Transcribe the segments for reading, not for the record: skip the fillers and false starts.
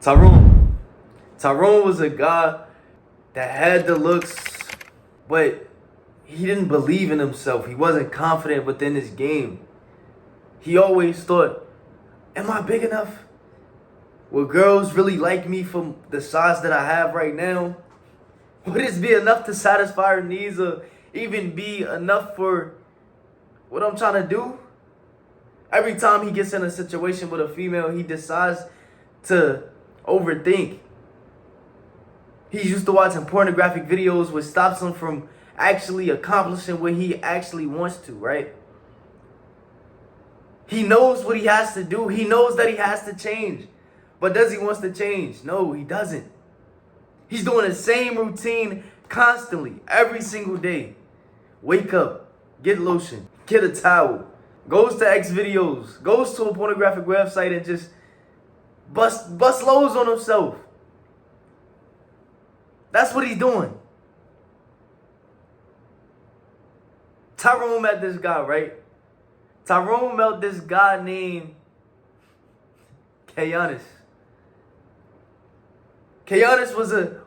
Tyrone. Tyrone was a guy that had the looks, but he didn't believe in himself. He wasn't confident within his game. He always thought, am I big enough? Will girls really like me for the size that I have right now? Would this be enough to satisfy her needs or even be enough for what I'm trying to do? Every time he gets in a situation with a female, he decides to overthink. He's used to watching pornographic videos, which stops him from actually accomplishing what he actually wants to, right? He knows what he has to do. He knows that he has to change. But does he want to change? No, he doesn't. He's doing the same routine constantly, every single day. Wake up, get lotion, get a towel, goes to X videos, goes to a pornographic website and just bust loads on himself. That's what he's doing. Tyrone met this guy, right? Tyrone met this guy named Kayanis. Kayanis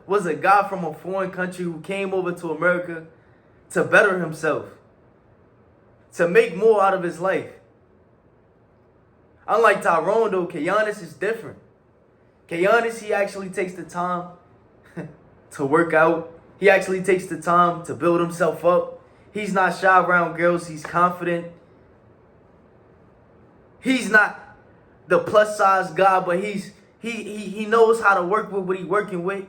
was a guy from a foreign country who came over to America to better himself, to make more out of his life. Unlike Tyrone, though, Kayanis is different. Kayanis, he actually takes the time to work out. He actually takes the time to build himself up. He's not shy around girls. He's confident. He's not the plus size guy, but he knows how to work with what he's working with.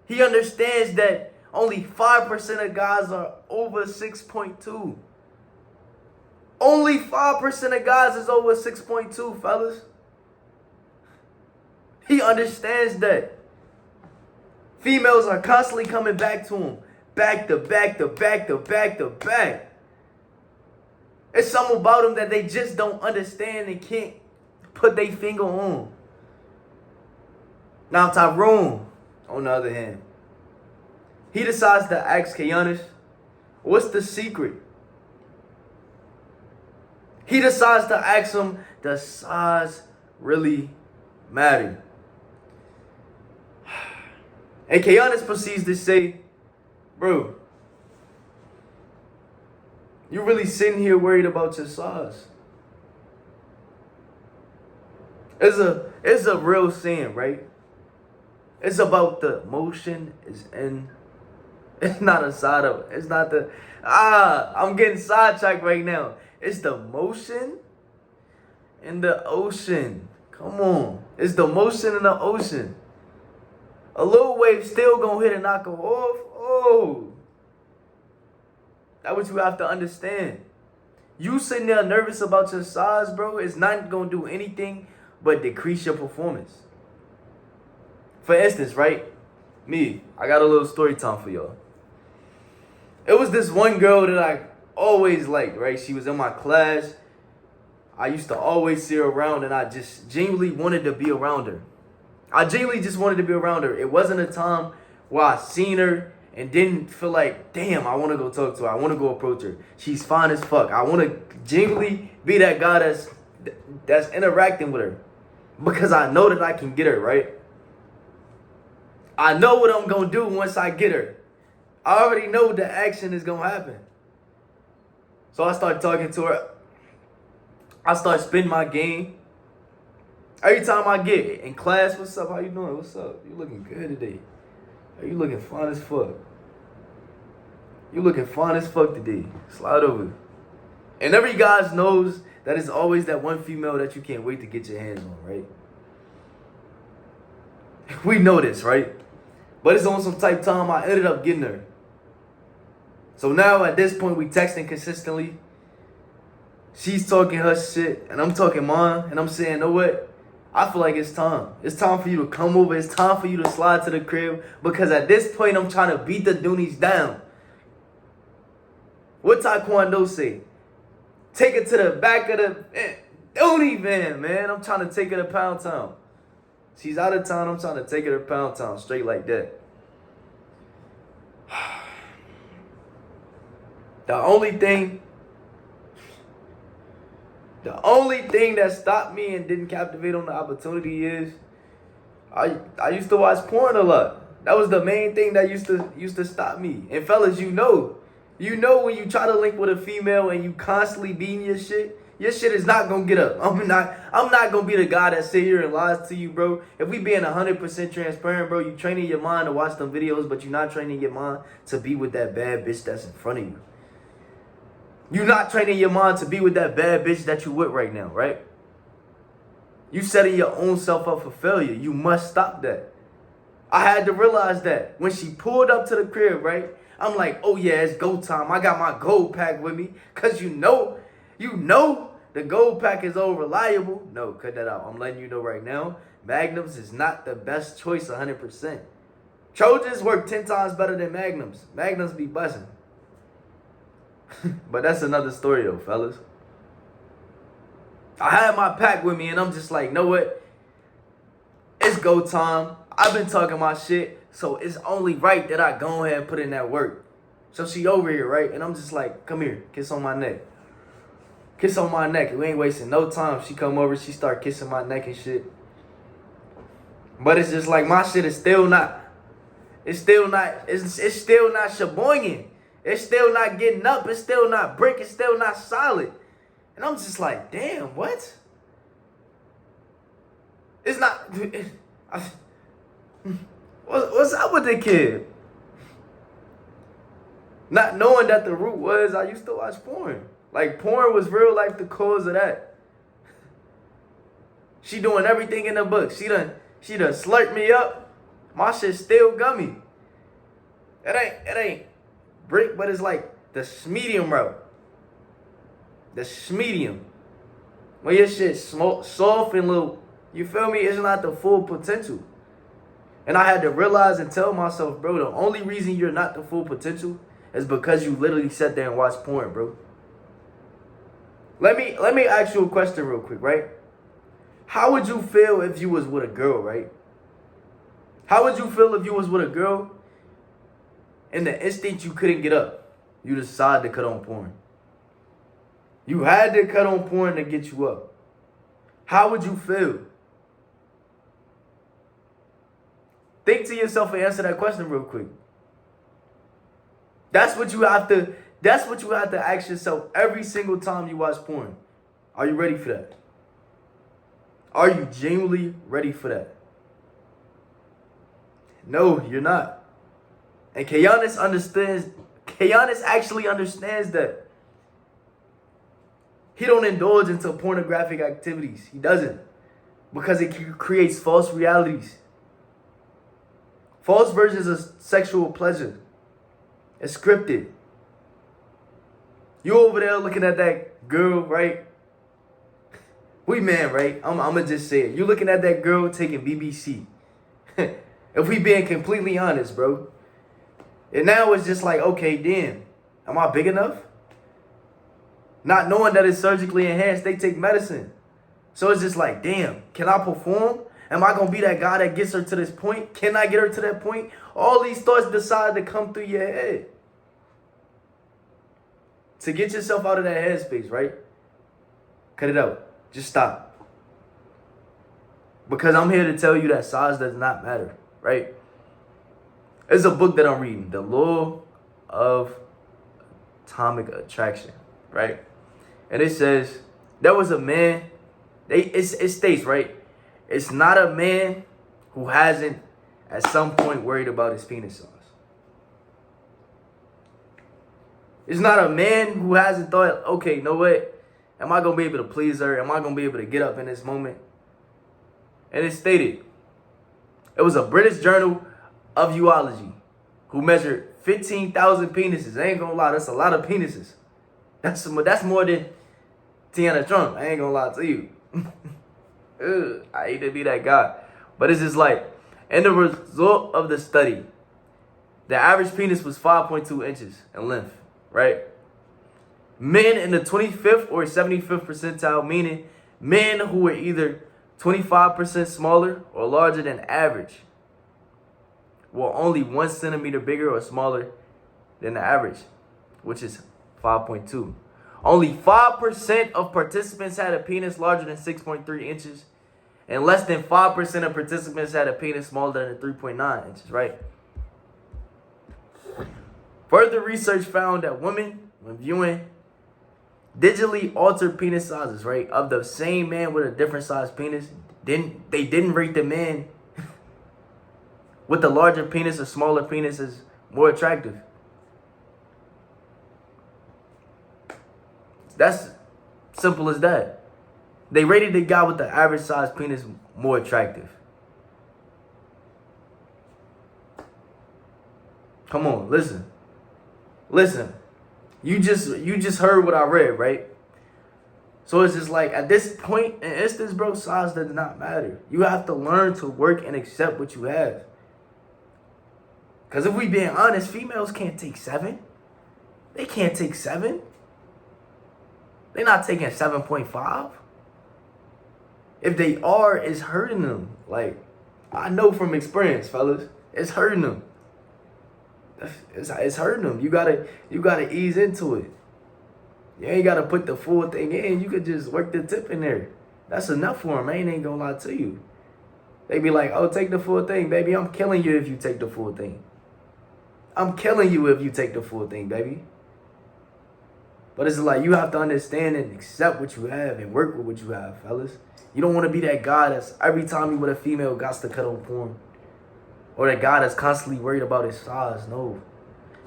He understands that only 5% of guys are over 6.2. Only 5% of guys is over 6.2, fellas. He understands that. Females are constantly coming back to him. Back to back to back to back to back. It's something about him that they just don't understand and can't put their finger on. Now Tyrone, on the other hand, he decides to ask Kayanis, what's the secret? He decides to ask him, does size really matter? And Kayanis proceeds to say, bro, you really sitting here worried about your size? It's a real saying, right? It's about the motion is in. It's not a side of. It's not the. I'm getting sidetracked right now. It's the motion in the ocean. Come on. It's the motion in the ocean. A little wave still gonna hit and knock her off. Oh. That's what you have to understand. You sitting there nervous about your size, bro, it's not gonna do anything but decrease your performance. For instance, right? Me, I got a little story time for y'all. It was this one girl that I always liked, right? She was in my class. I used to always see her around, and I just genuinely wanted to be around her. I genuinely just wanted to be around her. It wasn't a time where I seen her and didn't feel like, damn, I want to go talk to her. I want to go approach her. She's fine as fuck. I want to genuinely be that guy that's interacting with her because I know that I can get her, right? I know what I'm going to do once I get her. I already know the action is going to happen. So I start talking to her. I start spinning my game. Every time I get in class, what's up? How you doing? What's up? You looking good today. You looking fine as fuck. You looking fine as fuck today. Slide over. And every guy knows that it's always that one female that you can't wait to get your hands on, right? We know this, right? But it's on some type time I ended up getting her. So now at this point we texting consistently. She's talking her shit and I'm talking mine. And I'm saying, you know what? I feel like it's time. It's time for you to come over. It's time for you to slide to the crib. Because at this point, I'm trying to beat the Doonies down. What Taekwondo say? Take it to the back of the Dooney van, man. I'm trying to take her to Pound Town. She's out of town. I'm trying to take her to Pound Town. Straight like that. The only thing that stopped me and didn't captivate on the opportunity is I used to watch porn a lot. That was the main thing that used to stop me. And fellas, you know when you try to link with a female and you constantly beating your shit is not gonna get up. I'm not gonna be the guy that sit here and lies to you, bro. If we being 100% transparent, bro, you training your mind to watch them videos, but you're not training your mind to be with that bad bitch that's in front of you. You're not training your mind to be with that bad bitch that you with right now, right? You setting your own self up for failure. You must stop that. I had to realize that when she pulled up to the crib, right? I'm like, oh yeah, it's go time. I got my gold pack with me. Cause you know the gold pack is all reliable. No, cut that out. I'm letting you know right now, Magnums is not the best choice 100%. Trojans work 10 times better than Magnums. Magnums be buzzing. But that's another story though, fellas. I had my pack with me and I'm just like, know what? It's go time. I've been talking my shit, so it's only right that I go ahead and put in that work. So she over here, right? And I'm just like, come here, kiss on my neck. Kiss on my neck. We ain't wasting no time. She come over, she start kissing my neck and shit. But it's just like my shit is still not shaboinging. It's still not getting up. It's still not brick. It's still not solid. And I'm just like, damn, what? It's not. What's up with the kid? Not knowing that the root was I used to watch porn. Like, porn was real life the cause of that. She doing everything in the book. She done slurped me up. My shit's still gummy. It ain't brick, but it's like the medium route. The medium. When your shit soft and little, you feel me? It's not the full potential. And I had to realize and tell myself, bro, the only reason you're not the full potential is because you literally sat there and watched porn, bro. Let me ask you a question real quick, right? How would you feel if you was with a girl, right? How would you feel if you was with a girl and the instinct you couldn't get up, you decided to cut on porn? You had to cut on porn to get you up. How would you feel? Think to yourself and answer that question real quick. That's what you have to ask yourself every single time you watch porn. Are you ready for that? Are you genuinely ready for that? No, you're not. And Kayanis actually understands that. He don't indulge into pornographic activities. He doesn't. Because it creates false realities. False versions of sexual pleasure. It's scripted. You over there looking at that girl, right? We man, right? I'm going to just say it. You looking at that girl taking BBC. If we being completely honest, bro. And now it's just like, okay, damn. Am I big enough? Not knowing that it's surgically enhanced, they take medicine. So it's just like, damn, can I perform? Am I going to be that guy that gets her to this point? Can I get her to that point? All these thoughts decide to come through your head. To get yourself out of that headspace, right? Cut it out. Just stop. Because I'm here to tell you that size does not matter, right? It's a book that I'm reading, The Law of Atomic Attraction, right? And it says, there was a man, it states, right? It's not a man who hasn't at some point worried about his penis size. It's not a man who hasn't thought, okay, you know what? Am I going to be able to please her? Am I going to be able to get up in this moment? And it stated, it was a British Journal of Urology who measured 15,000 penises. I ain't going to lie, that's a lot of penises. That's more than Tiana Trump. I ain't going to lie to you. I hate to be that guy. But it's just like, in the result of the study, the average penis was 5.2 inches in length, right? Men in the 25th or 75th percentile, meaning men who were either 25% smaller or larger than average, were only 1 centimeter bigger or smaller than the average, which is 5.2. Only 5% of participants had a penis larger than 6.3 inches, And less than 5% of participants had a penis smaller than 3.9 inches, right? Further research found that women, when viewing digitally altered penis sizes, right, of the same man with a different size penis, they didn't rate the man with the larger penis or smaller penis as more attractive. That's simple as that. They rated the guy with the average size penis more attractive. Come on, listen. Listen. You just heard what I read, right? So it's just like, at this point in instance, bro, size does not matter. You have to learn to work and accept what you have. Because if we being honest, females can't take 7. They can't take 7. They're not taking 7.5. If they are, it's hurting them. Like, I know from experience, fellas. It's hurting them. It's hurting them. You gotta ease into it. You ain't gotta put the full thing in. You could just work the tip in there. That's enough for them. I ain't gonna lie to you. They be like, oh, take the full thing, baby. I'm killing you if you take the full thing. I'm killing you if you take the full thing, baby. But it's like, you have to understand and accept what you have and work with what you have, fellas. You don't want to be that guy that's every time you with a female got to cut on porn. Or that guy that's constantly worried about his size. No.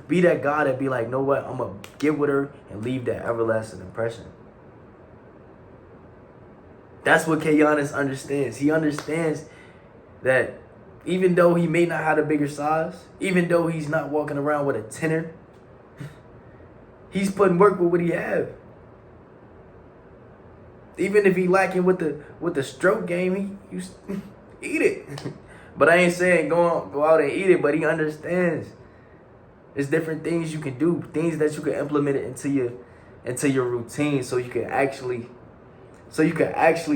Be that guy that be like, know what? I'm going to get with her and leave that everlasting impression. That's what Giannis understands. He understands that even though he may not have a bigger size, even though he's not walking around with a tenner, he's putting work with what he have. Even if he lacking with the stroke game, you eat it. But I ain't saying go out and eat it, but he understands. There's different things you can do, things that you can implement it into your routine so you can actually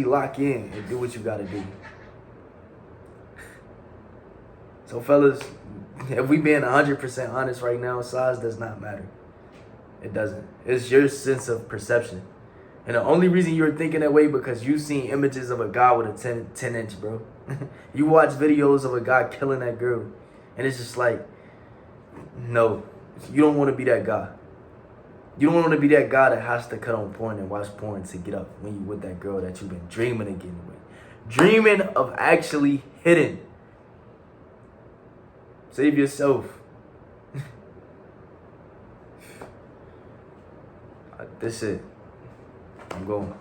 lock in and do what you gotta do. So fellas, if we being 100% honest right now, size does not matter. It doesn't. It's your sense of perception. And the only reason you're thinking that way because you've seen images of a guy with a 10 inch, bro. You watch videos of a guy killing that girl. And it's just like, no, you don't want to be that guy. You don't want to be that guy that has to cut on porn and watch porn to get up when you with that girl that you've been dreaming of getting with. Dreaming of actually hitting. Save yourself. That's it. I'm going.